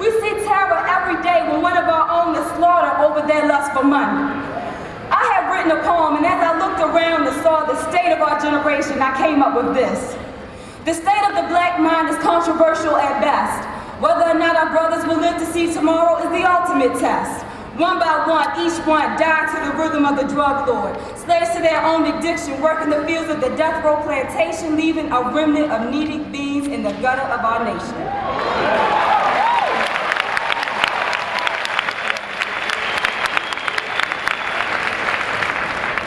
We see terror every day when one of our own is slaughtered over their lust for money. I have written a poem, and as I looked around and saw the state of our generation, I came up with this. The state of the black mind is controversial at best. Whether or not our brothers will live to see tomorrow is the ultimate test. One by one, each one died to the rhythm of the drug lord. Slaves to their own addiction, working the fields of the death row plantation, leaving a remnant of needy beings in the gutter of our nation.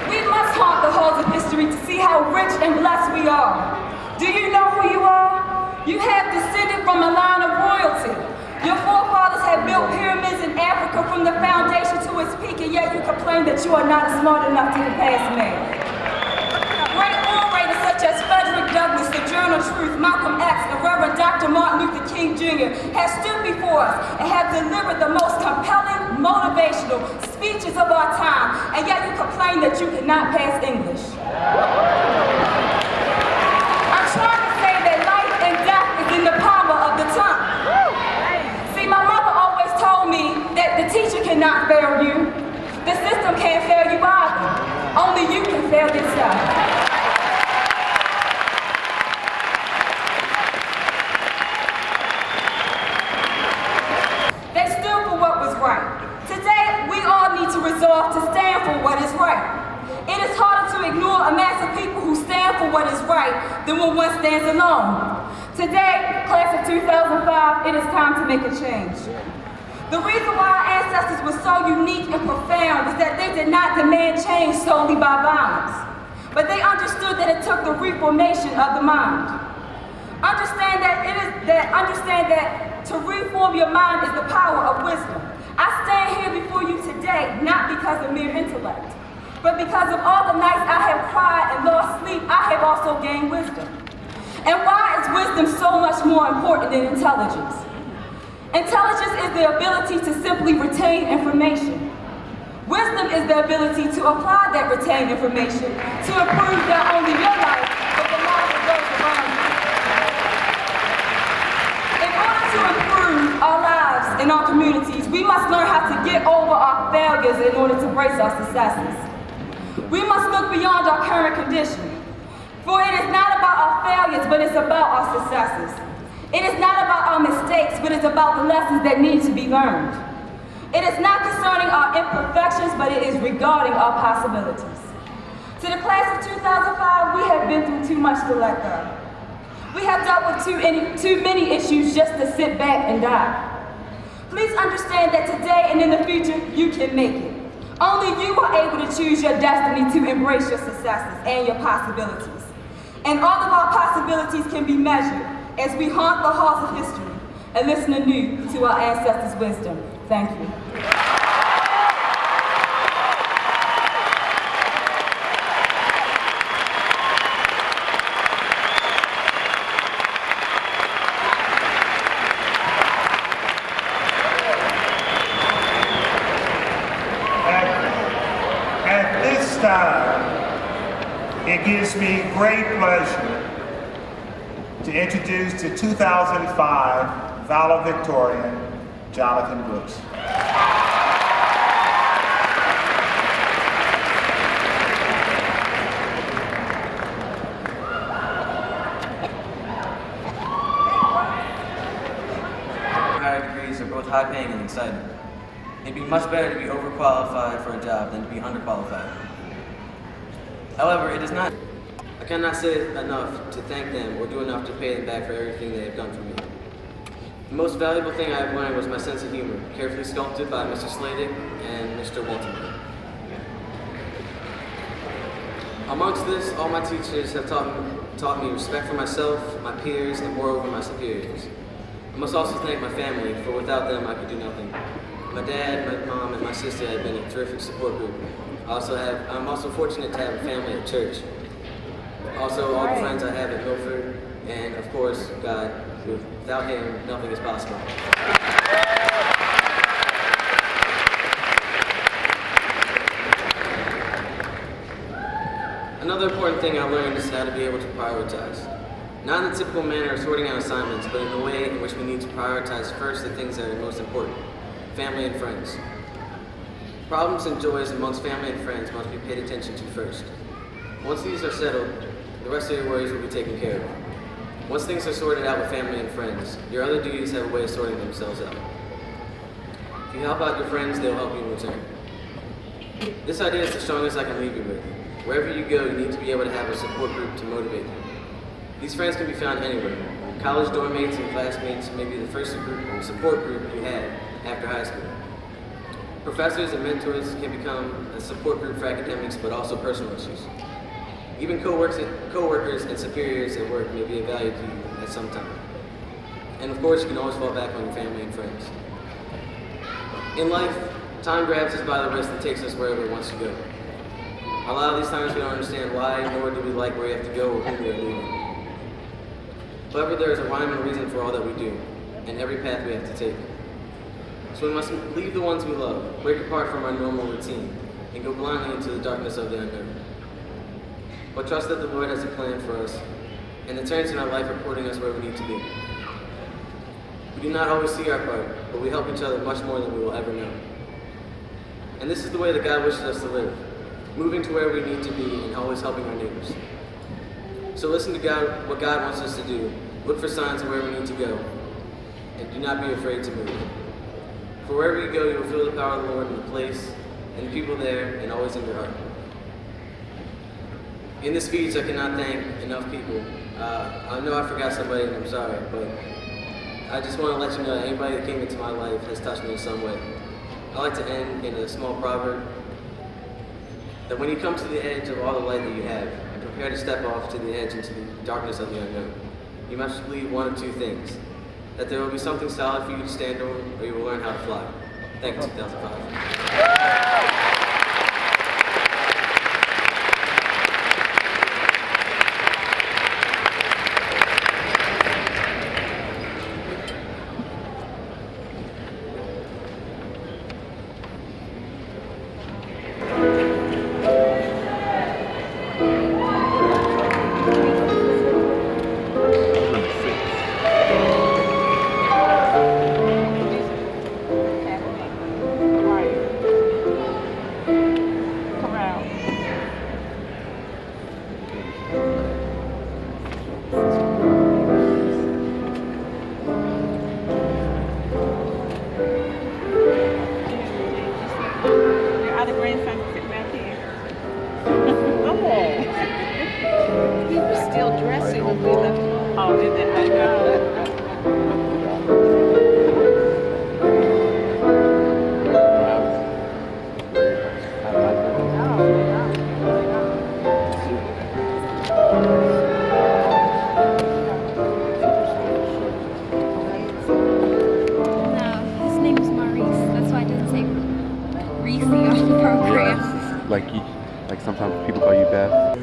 We must haunt the halls of history to see how rich and blessed we are. Do you know who you are? You have descended from a line of royalty. Your forefathers have built pyramids in Africa from the foundation to its peak, and yet you complain that you are not smart enough to pass math. Great orators such as Frederick Douglass, the Journal of Truth, Malcolm X, and Reverend Dr. Martin Luther King Jr. have stood before us and have delivered the most compelling, motivational speeches of our time, and yet you complain that you cannot pass English. I'm trying to say that life and death is in the power of the tongue. My mother always told me that the teacher cannot fail you. The system can't fail you either. Only you can fail yourself. They stood for what was right. Today, we all need to resolve to stand for what is right. It is harder to ignore a mass of people who stand for what is right than when one stands alone. Today, class of 2005, it is time to make a change. The reason why our ancestors were so unique and profound was that they did not demand change solely by violence, but they understood that it took the reformation of the mind. Understand that to reform your mind is the power of wisdom. I stand here before you today not because of mere intellect, but because of all the nights I have cried and lost sleep, I have also gained wisdom. And why is wisdom so much more important than intelligence? Intelligence is the ability to simply retain information. Wisdom is the ability to apply that retained information to improve not only your life, but the lives of those around you. In order to improve our lives and our communities, we must learn how to get over our failures in order to brace our successes. We must look beyond our current condition. For it is not about our failures, but it's about our successes. It is not about our mistakes, but it's about the lessons that need to be learned. It is not concerning our imperfections, but it is regarding our possibilities. To the class of 2005, we have been through too much to let go. We have dealt with too many issues just to sit back and die. Please understand that today and in the future, you can make it. Only you are able to choose your destiny to embrace your successes and your possibilities. And all of our possibilities can be measured as we haunt the halls of history and listen anew to our ancestors' wisdom. Thank you. At this time, it gives me great pleasure to introduce the 2005 valedictorian, Jonathan Brooks. Higher degrees are both high-paying and exciting. It'd be much better to be overqualified for a job than to be underqualified. However, it is not. I cannot say enough to thank them or do enough to pay them back for everything they have done for me. The most valuable thing I have learned was my sense of humor, carefully sculpted by Mr. Sladick and Mr. Walton. Amongst this, all my teachers have taught me respect for myself, my peers, and moreover my superiors. I must also thank my family, for without them I could do nothing. My dad, my mom, and my sister have been a terrific support group. I'm also fortunate to have a family at church. Also, all the friends I have at Milford, and of course, God. Without him, nothing is possible. Another important thing I learned is how to be able to prioritize. Not in the typical manner of sorting out assignments, but in a way in which we need to prioritize first the things that are most important, family and friends. Problems and joys amongst family and friends must be paid attention to first. Once these are settled, the rest of your worries will be taken care of. Once things are sorted out with family and friends, your other duties have a way of sorting themselves out. If you help out your friends, they'll help you in return. This idea is the strongest I can leave you with. Wherever you go, you need to be able to have a support group to motivate you. These friends can be found anywhere. College dorm mates and classmates may be the first support group you had after high school. Professors and mentors can become a support group for academics, but also personal issues. Even co-workers and superiors at work may be of value to you at some time. And of course, you can always fall back on your family and friends. In life, time grabs us by the wrist and takes us wherever it wants to go. A lot of these times we don't understand why, nor do we like where we have to go or who we are leaving. However, there is a rhyme and reason for all that we do, and every path we have to take. So we must leave the ones we love, break apart from our normal routine, and go blindly into the darkness of the unknown. But trust that the Lord has a plan for us, and the turns in our life are porting us where we need to be. We do not always see our part, but we help each other much more than we will ever know. And this is the way that God wishes us to live, moving to where we need to be and always helping our neighbors. So listen to God, what God wants us to do, look for signs of where we need to go, and do not be afraid to move. For wherever you go, you will feel the power of the Lord in the place, and the people there, and always in your heart. In this speech, I cannot thank enough people. I know I forgot somebody, and I'm sorry, but I just want to let you know that anybody that came into my life has touched me in some way. I like to end in a small proverb, that when you come to the edge of all the light that you have, and prepare to step off to the edge into the darkness of the unknown, you must believe one of two things: that there will be something solid for you to stand on, or you will learn how to fly. Thank you, 2005. Like sometimes people call you Beth.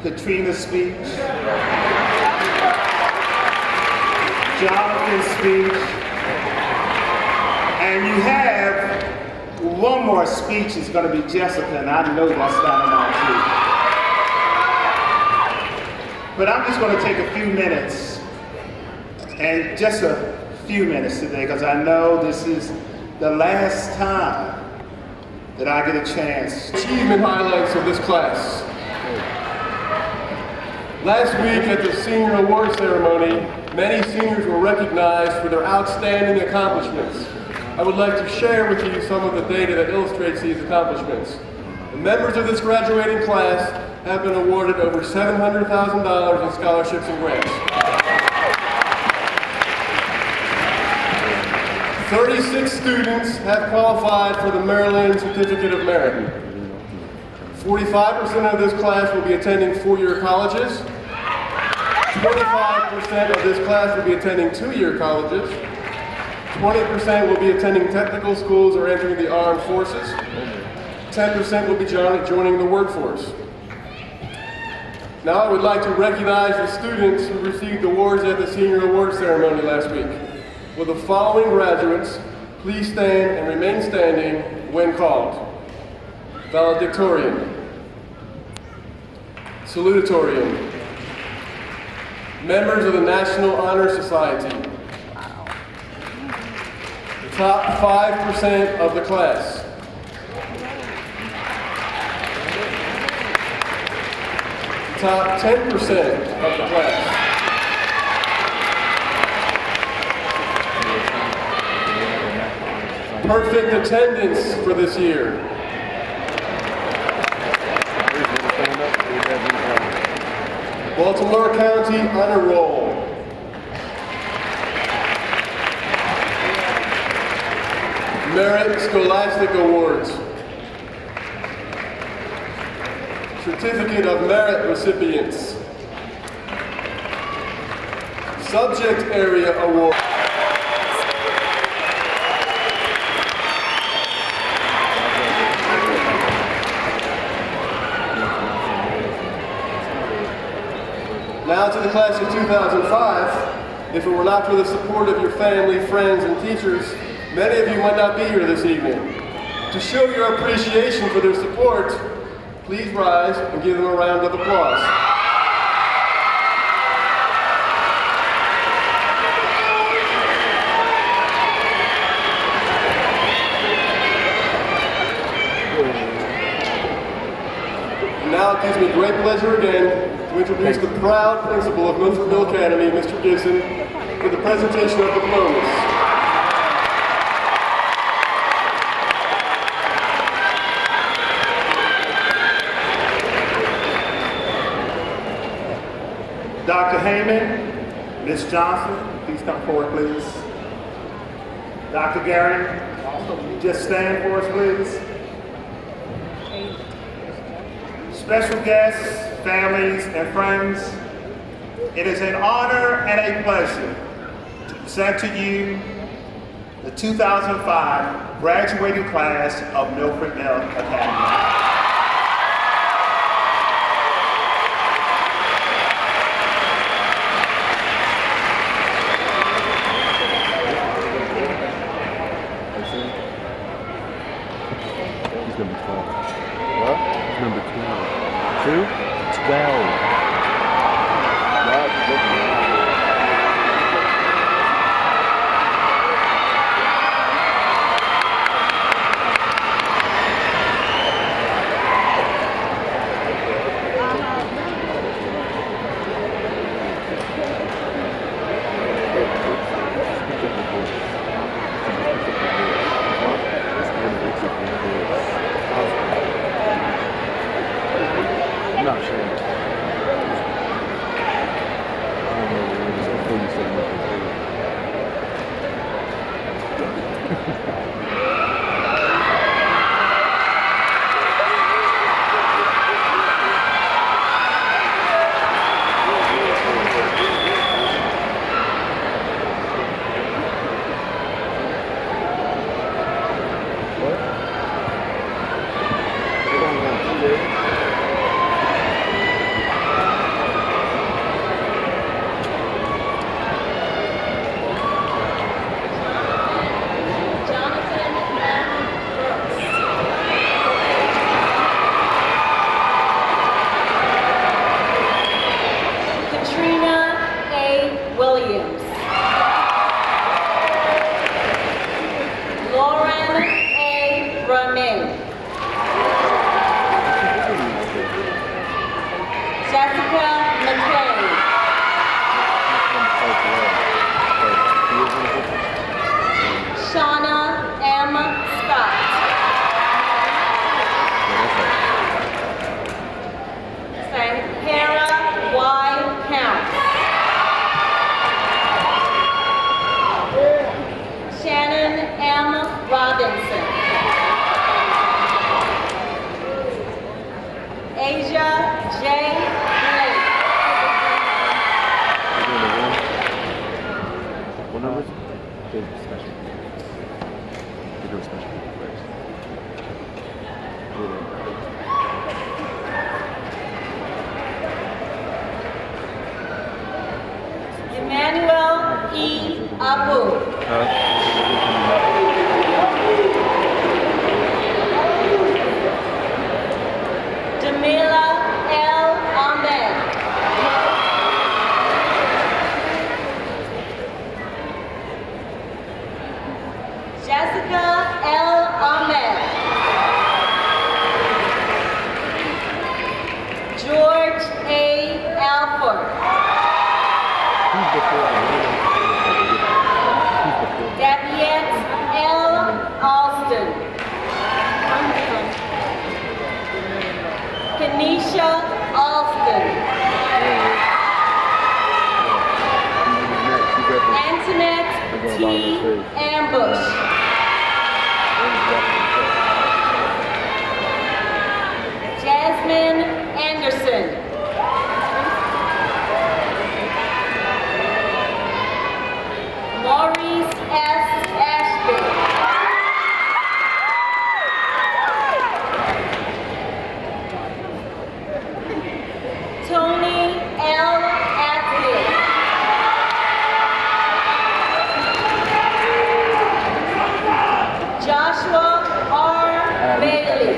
Katrina's speech, Jonathan's speech, and you have one more speech is going to be Jessica, and I know that's dynamite too. But I'm just going to take a few minutes, and just a few minutes today, because I know this is the last time that I get a chance. Achievement highlights of this class. Last week at the senior award ceremony, many seniors were recognized for their outstanding accomplishments. I would like to share with you some of the data that illustrates these accomplishments. The members of this graduating class have been awarded over $700,000 in scholarships and grants. 36 students have qualified for the Maryland Certificate of Merit. 45% of this class will be attending four-year colleges. 25% of this class will be attending two-year colleges. 20% will be attending technical schools or entering the armed forces. 10% will be joining the workforce. Now I would like to recognize the students who received awards at the senior award ceremony last week. Will the following graduates please stand and remain standing when called? Valedictorian, salutatorian, members of the National Honor Society, the top 5% of the class, the top 10% of the class, perfect attendance for this year. Baltimore County Honor Roll. Merit Scholastic Awards. Certificate of Merit recipients. Subject Area Award. Now to the class of 2005, if it were not for the support of your family, friends, and teachers, many of you might not be here this evening. To show your appreciation for their support, please rise and give them a round of applause. And now it gives me great pleasure again to introduce the proud principal of Milford Middle Academy, Mr. Gibson, for the presentation of diplomas. Dr. Heyman, Ms. Johnson, please come forward, please. Dr. Gary, just stand for us, please. Special guests, families, and friends, it is an honor and a pleasure to present to you the 2005 graduating class of Milford Middle Academy. He's number 12. What? He's number 12. Who? 12. I'm not sure. I don't know before you said Deja J. Blake. What number is it? Okay, special. We do a special first. Emmanuel E. Abu. Jamila L. Ahmed. Jessica L. Ahmed. George A. Alford. Daviette L. Alston. Kenesha Alston. Antoinette T. Ambush. Jasmine Anderson. Maurice S. Ashby. Tony L. Atwood. Joshua R. Bailey.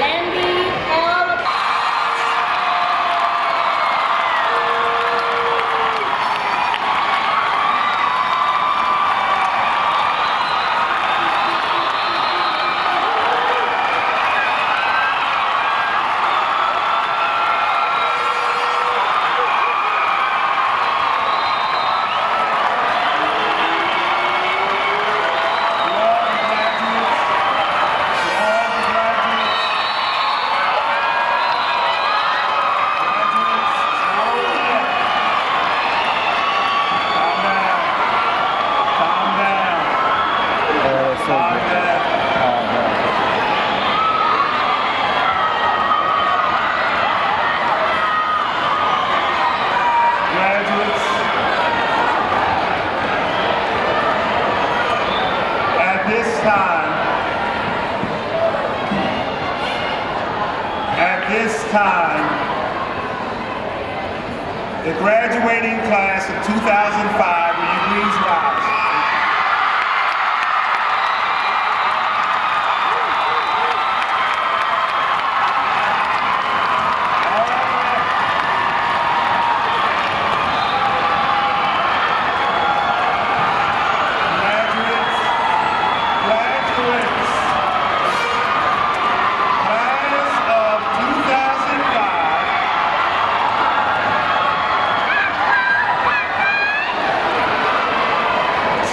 Landy L. At this time, the graduating class of 2005, will you please rise?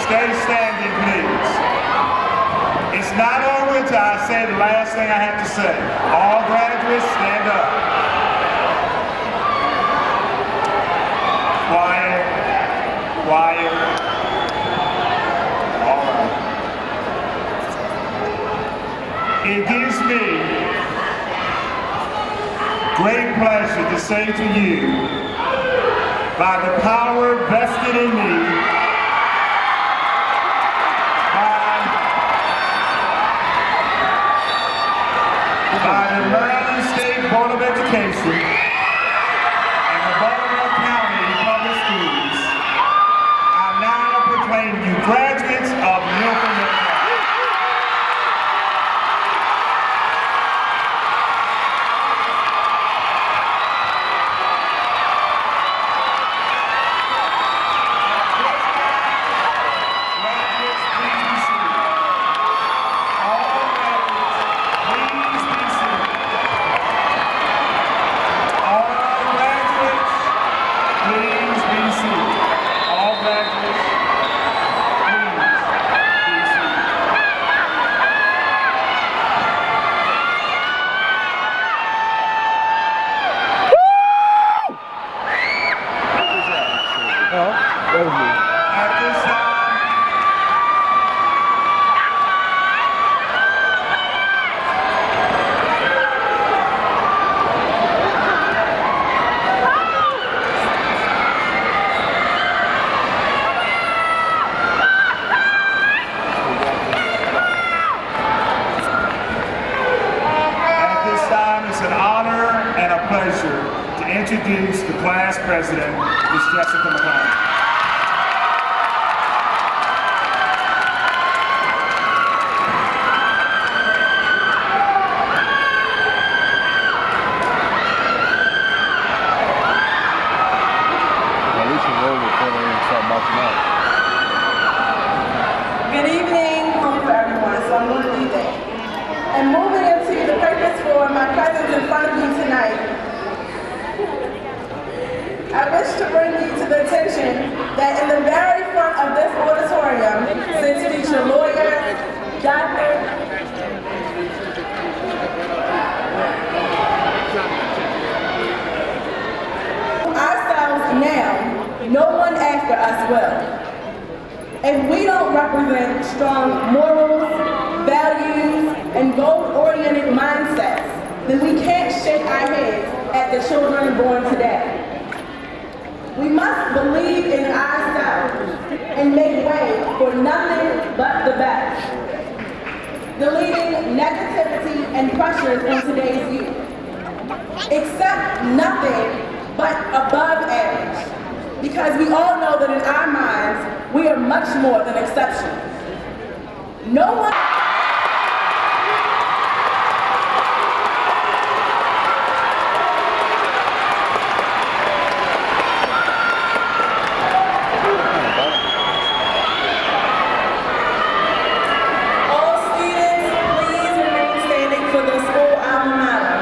Stay standing, please. It's not over until I say the last thing I have to say. All graduates, stand up. Quiet. Quiet. All right. It gives me great pleasure to say to you, by the power vested in me, by the Maryland State Board of Education and the Baltimore County Public Schools, I now proclaim you graduates of Milford. Please be seated. All graduates, please. introduce the class president, Ms. Jessica McClain. Good evening for everyone, so I'm going to leave that. And moving into the purpose for my presence in front of you tonight, I wish to bring you to the attention that in the very front of this auditorium sits future lawyer, doctor, ourselves now, no one after us will. If we don't represent strong morals, values, and goal-oriented mindsets, then we can't shake our heads at the children born today. We must believe in ourselves and make way for nothing but the best, deleting negativity and pressures on today's youth. Accept nothing but above average, because we all know that in our minds, we are much more than exceptional. No one... All students, please remain standing for the school alma mater.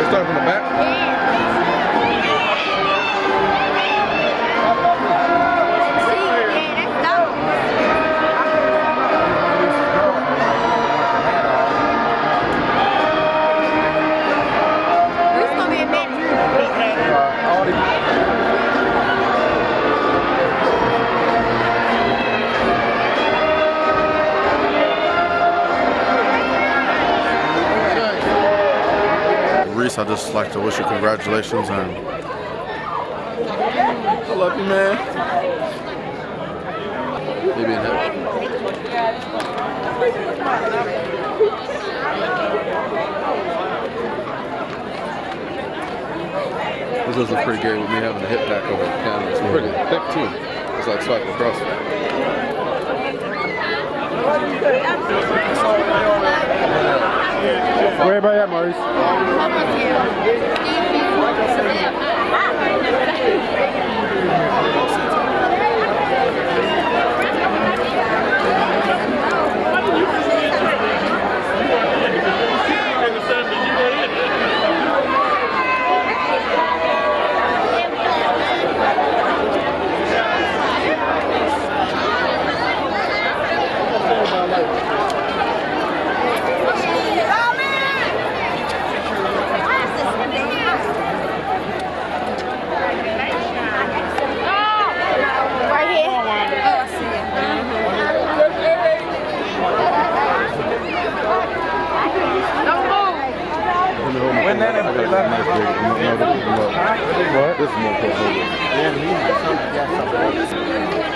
Started from the back? Yeah. this, I'd just like to wish you congratulations and I love you, man. Maybe in heaven. This does look pretty good with me having a hip pack over the piano. It's pretty thick too. It's like swiping across it. Where everybody at, Maurice?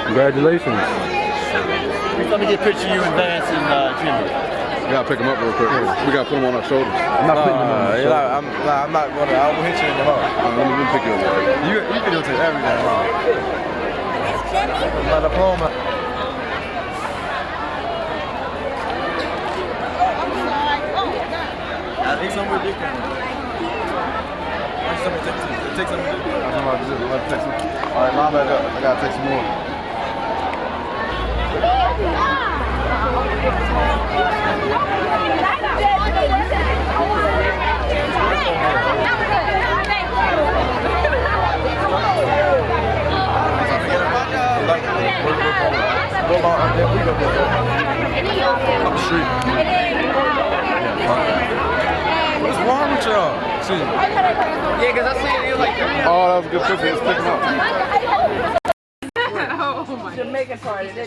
Congratulations. Let me get a picture of you and Vance and Jimmy. We gotta pick them up real quick. We gotta put them on our shoulders. I'm not putting them on my shoulders. I'm not gonna. I will hit you in the heart. Let me pick you up real quick. You can do it everything. My diploma. I think somewhere different. Take some. All right, mom, I gotta take some more. Up the street. What's wrong with y'all? Yeah, because I see it like 3 hours. Oh, that was a good picture. It's sticking up. Jamaican party. They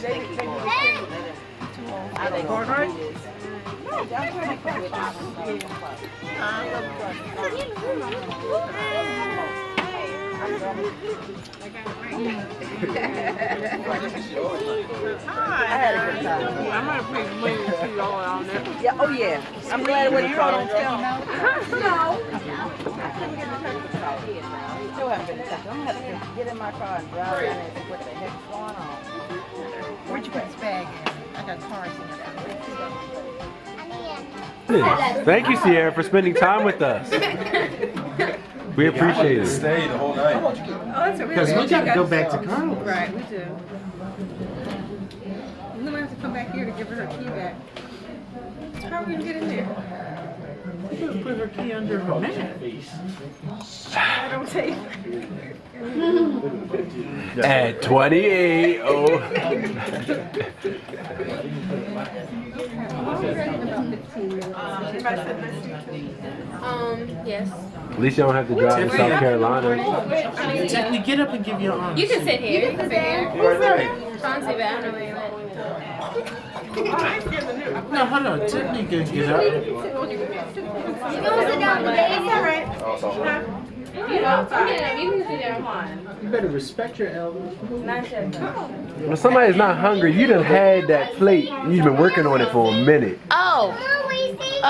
yeah, oh yeah. I'm glad it wasn't caught on film. No. Still haven't been touched. I'm gonna have to get in my car and drive around and see what the heck's going on. Where'd you put this bag in? I got cars in it. Thank you, Sierra, for spending time with us. We appreciate it. Stay the whole night. Oh, that's a Because we got to go back to Carnival. Right, we do. And then we have to come back here to give her her key back. How are we going to get in there? We could put her key under her mat. I don't take. At 28, Yes. At least you don't have to drive to South Carolina. Tiffany, get up and give your arms. You can sit here. You can sit here. Chauncey, but I don't know where you went. No, hold on. Tiffany can get up. You can sit down today. It's all right. You can sit down. You better respect your elders. When somebody's not hungry, you done had that plate. You've been working on it for a minute. Oh,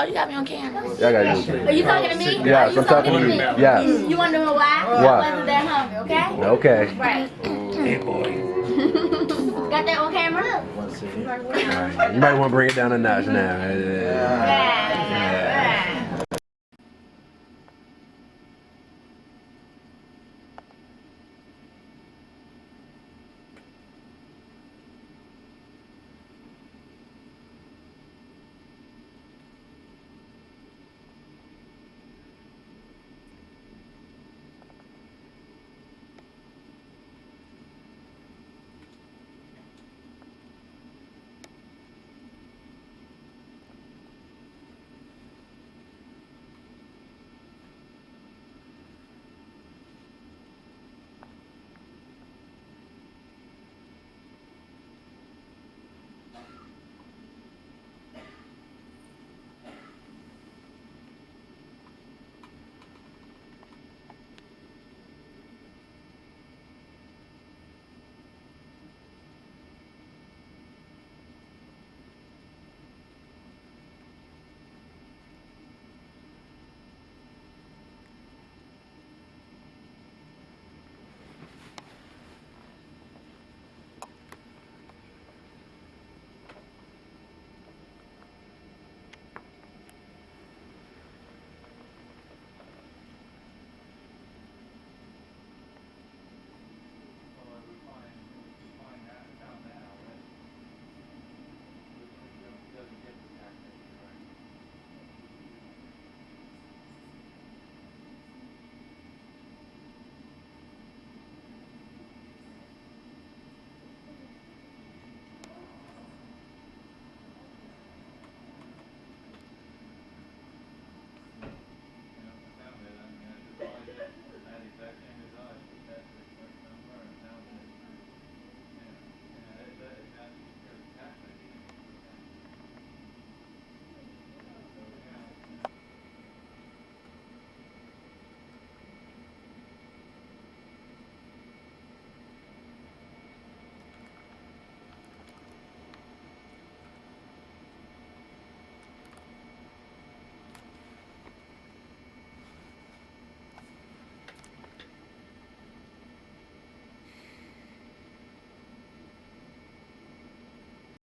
you got me on camera. Yeah, I got you. Are you talking to me? Yes, I'm talking to you. Yes. You want to know why? Why? I wasn't that hungry, okay? Okay. Right. Hey, boy. Got that on camera? You might want to bring it down a notch now. Yeah.